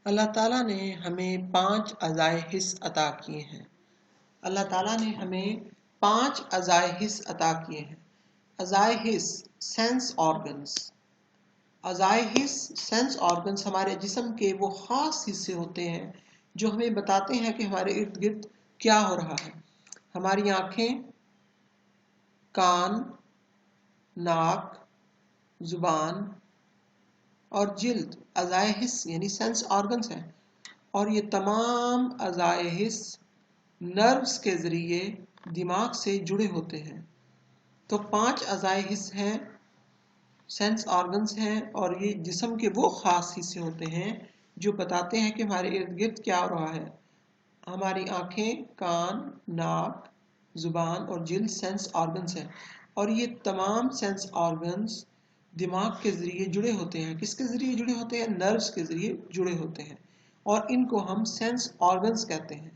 اللہ تعالیٰ نے ہمیں 5 اعضائے حس عطا کیے ہیں۔ اللہ تعالیٰ نے ہمیں 5 اعضائے حس عطا کیے ہیں۔ اعضائے حس سینس آرگنز، اعضائے حس سینس آرگنز ہمارے جسم کے وہ خاص حصے ہوتے ہیں جو ہمیں بتاتے ہیں کہ ہمارے ارد گرد کیا ہو رہا ہے۔ ہماری آنکھیں، کان، ناک، زبان اور جلد اعضائے حس یعنی سینس آرگنز ہیں، اور یہ تمام اعضائے حس نروز کے ذریعے دماغ سے جڑے ہوتے ہیں۔ تو 5 اعضائے حس ہیں، سینس آرگنز ہیں، اور یہ جسم کے وہ خاص حصے ہوتے ہیں جو بتاتے ہیں کہ ہمارے ارد گرد کیا ہو رہا ہے۔ ہماری آنکھیں، کان، ناک، زبان اور جلد سینس آرگنز ہیں، اور یہ تمام سینس آرگنز دماغ کے ذریعے جڑے ہوتے ہیں۔ کس کے ذریعے جڑے ہوتے ہیں؟ نروز کے ذریعے جڑے ہوتے ہیں، اور ان کو ہم سینس آرگنز کہتے ہیں۔